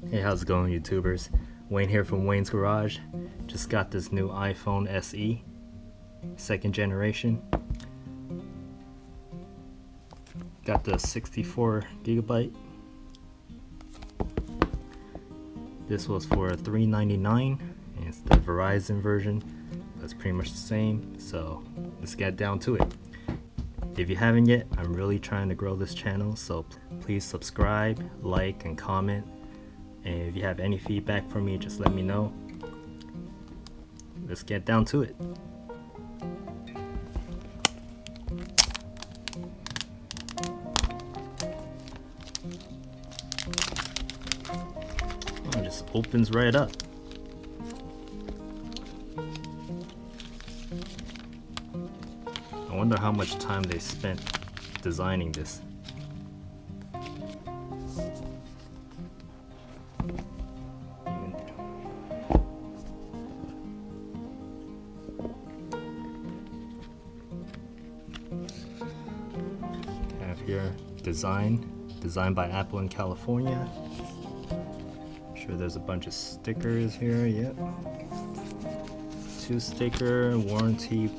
Hey, how's it going, YouTubers? Wayne here from Wayne's Garage. Just got this new iPhone SE, second generation. Got the 64GB. This was for $399, and it's the Verizon version. That's pretty much the same, so let's get down to it. If you haven't yet, I'm really trying to grow this channel, so please subscribe, like, and comment. And if you have any feedback for me, just let me know. Let's get down to it. Oh, it just opens right up. I wonder how much time they spent designing this. Have here designed by Apple in California. I'm sure there's a bunch of stickers here. Yep. 2 sticker warranty.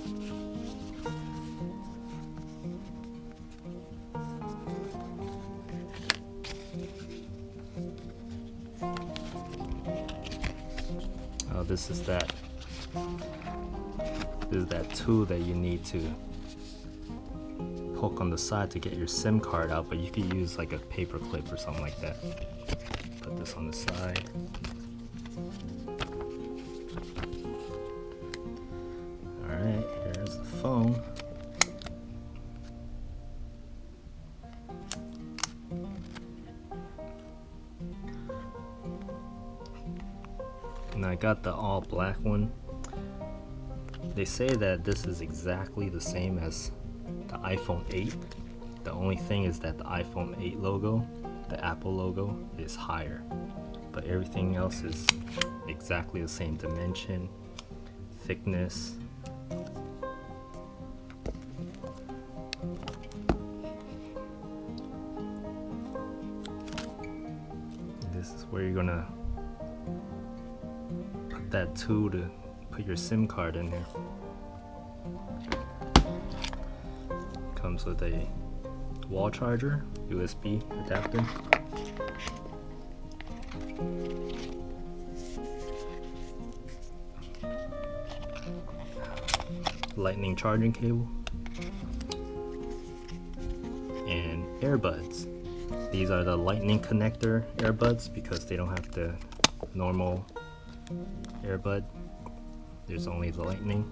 Oh, this is that tool that you need to poke on the side to get your SIM card out, but you could use like a paper clip or something like that. Put this on the side. Alright, here's the phone. And I got the all black one. They say that this is exactly the same as the iPhone 8. The only thing is that the iPhone 8 logo, the Apple logo, is higher. But everything else is exactly the same dimension, thickness. This is where you're gonna put that tool to put your SIM card in here. Comes with a wall charger, USB adapter, lightning charging cable, and earbuds. These are the lightning connector earbuds because they don't have the normal earbud. There's only the lightning.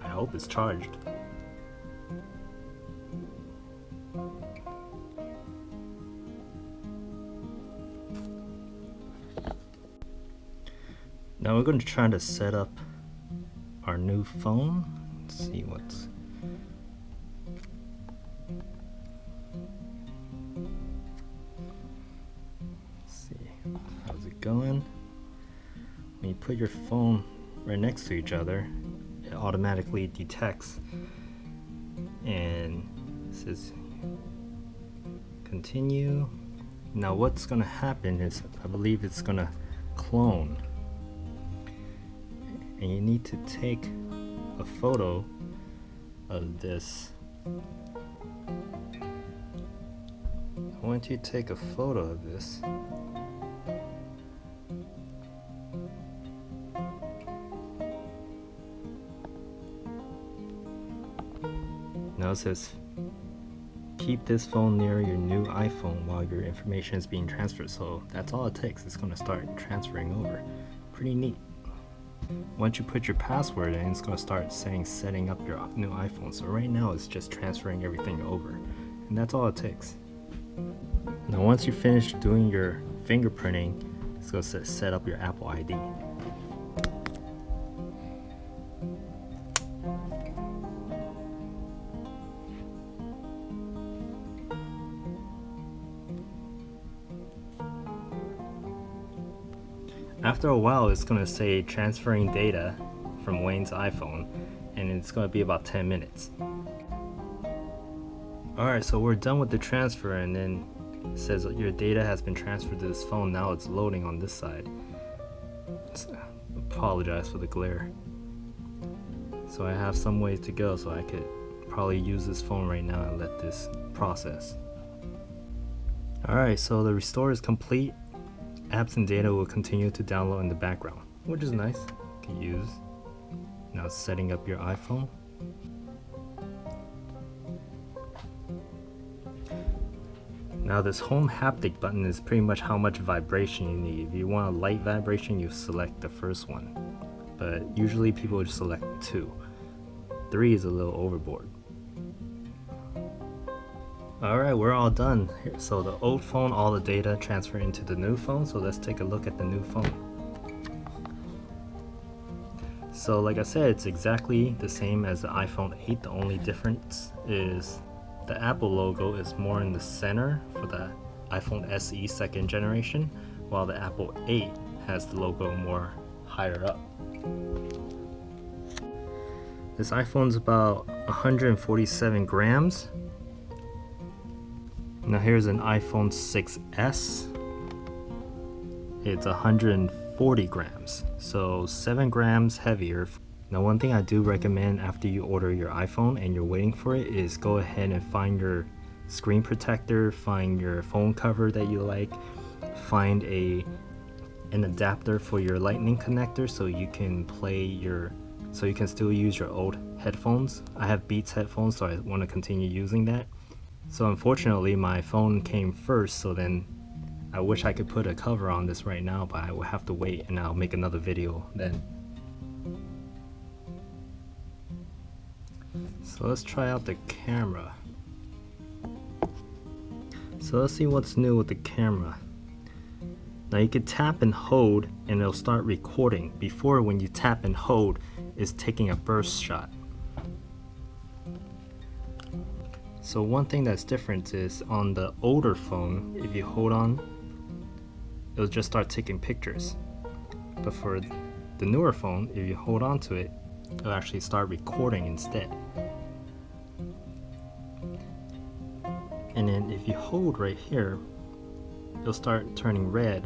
I hope it's charged. Now we're going to try to set up our new phone. Let's see what's... How's it going? When you put your phone right next to each other, it automatically detects and says continue. Now what's gonna happen is, I believe it's gonna clone, and you need to take a photo of this. I want you to take a photo of this. Now it says keep this phone near your new iPhone while your information is being transferred. So that's all it takes. It's going to start transferring over. Pretty neat. Once you put your password in, it's going to start saying setting up your new iPhone. So right now it's just transferring everything over, and that's all it takes. Now once you finish doing your fingerprinting, it's going to set up your Apple ID. After a while, it's going to say transferring data from Wayne's iPhone, and it's going to be about 10 minutes. Alright, so we're done with the transfer, and then it says your data has been transferred to this phone. Now it's loading on this side. Apologize for the glare. So I have some ways to go, so I could probably use this phone right now and let this process. Alright, so the restore is complete. Apps and data will continue to download in the background, which is nice. You can use. Now it's setting up your iPhone. Now this home haptic button is pretty much how much vibration you need. If you want a light vibration, you select the first one. But usually people just select 2. 3 is a little overboard. Alright, we're all done. So the old phone, all the data transfer into the new phone. So let's take a look at the new phone. So like I said, it's exactly the same as the iPhone 8. The only difference is the Apple logo is more in the center for the iPhone SE 2nd generation, while the Apple 8 has the logo more higher up. This iPhone's about 147 grams. Now here's an iPhone 6S. It's 140 grams, so 7 grams heavier. Now one thing I do recommend after you order your iPhone and you're waiting for it is go ahead and find your screen protector, find your phone cover that you like, find an adapter for your lightning connector so you can still use your old headphones. I have Beats headphones, so I want to continue using that. So unfortunately my phone came first, so then I wish I could put a cover on this right now, but I will have to wait and I'll make another video then. So let's try out the camera. So let's see what's new with the camera. Now you can tap and hold and it'll start recording. Before, when you tap and hold, it's taking a burst shot. So one thing that's different is on the older phone, if you hold on, it'll just start taking pictures. But for the newer phone, if you hold on to it, it'll actually start recording instead. And then if you hold right here, it'll start turning red.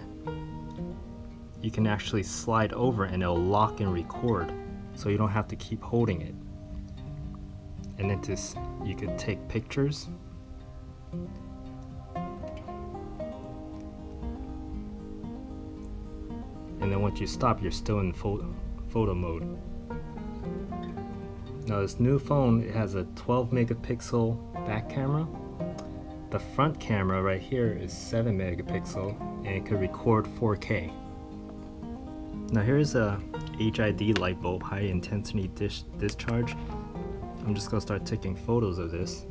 You can actually slide over and it'll lock and record, so you don't have to keep holding it. And then you could take pictures. And then once you stop, you're still in photo mode. Now this new phone, it has a 12 megapixel back camera. The front camera right here is 7 megapixel and it could record 4K. Now here's a HID light bulb, high intensity discharge. I'm just gonna start taking photos of this.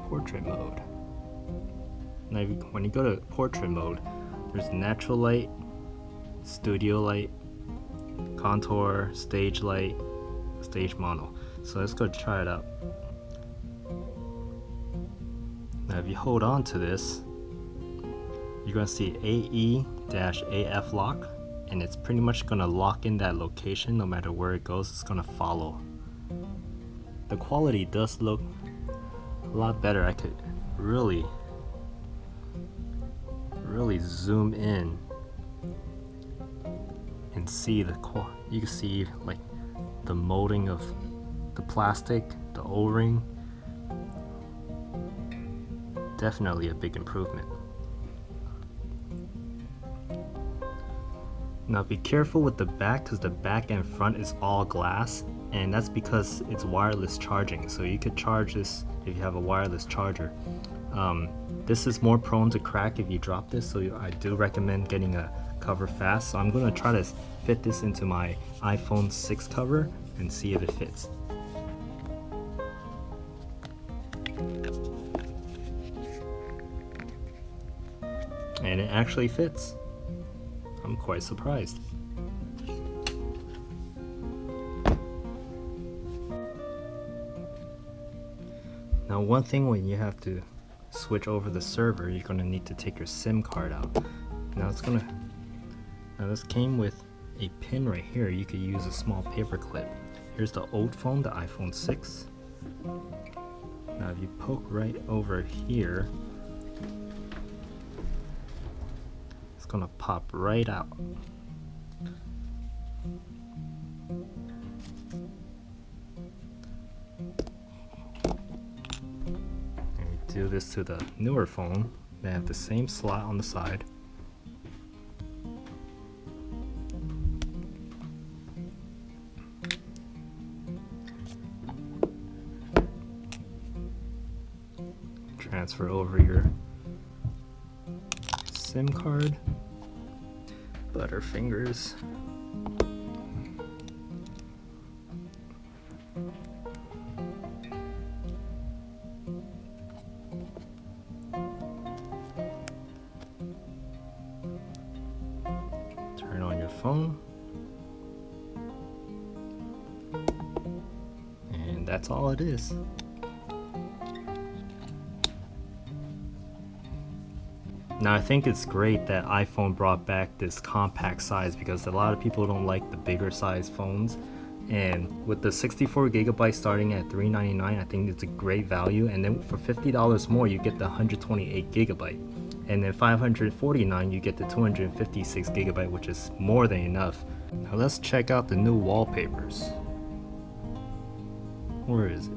Portrait mode. Now when you go to portrait mode, there's natural light, studio light, contour, stage light, stage mono. So let's go try it out. Now if you hold on to this, you're gonna see AE-AF lock, and it's pretty much gonna lock in that location. No matter where it goes, it's gonna follow. The quality does look a lot better. I could really zoom in and see you can see like the molding of the plastic, the O-ring. Definitely a big improvement. Now be careful with the back, because the back and front is all glass, and that's because it's wireless charging. So you could charge this if you have a wireless charger. This is more prone to crack if you drop this, so I do recommend getting a cover fast. So I'm going to try to fit this into my iPhone 6 cover and see if it fits. And it actually fits. I'm quite surprised. Now one thing, when you have to switch over the server, you're going to need to take your SIM card out. Now this came with a pin right here. You could use a small paper clip. Here's the old phone, the iPhone 6. Now if you poke right over here, it's gonna pop right out. And we do this to the newer phone. They have the same slot on the side. Transfer over your SIM card. Butterfingers. Turn on your phone. And that's all it is. Now I think it's great that iPhone brought back this compact size because a lot of people don't like the bigger size phones, and with the 64 gigabytes starting at $399, I think it's a great value. And then for $50 more you get the 128 gigabyte, and then $549 you get the 256 gigabyte, which is more than enough. Now let's check out the new wallpapers. Where is it?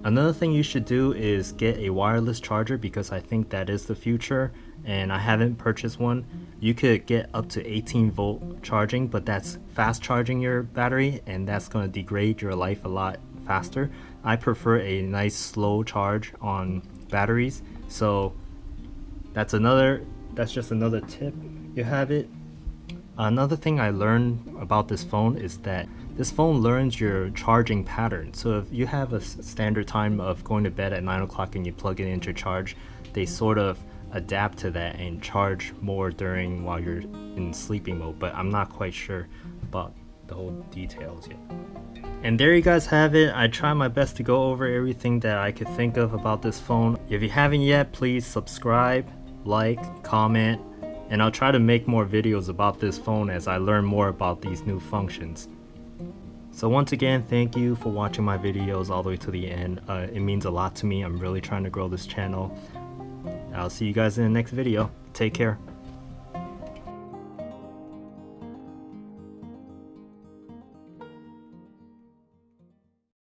Another thing you should do is get a wireless charger, because I think that is the future, and I haven't purchased one. You could get up to 18 volt charging, but that's fast charging your battery, and that's going to degrade your life a lot faster. I prefer a nice slow charge on batteries, so that's just another tip. You have it. Another thing I learned about this phone is that this phone learns your charging pattern. So if you have a standard time of going to bed at 9 o'clock and you plug it into charge, they sort of adapt to that and charge more while you're in sleeping mode. But I'm not quite sure about the whole details yet. And there you guys have it. I tried my best to go over everything that I could think of about this phone. If you haven't yet, please subscribe, like, comment, and I'll try to make more videos about this phone as I learn more about these new functions. So once again, thank you for watching my videos all the way to the end. It means a lot to me. I'm really trying to grow this channel. I'll see you guys in the next video. Take care.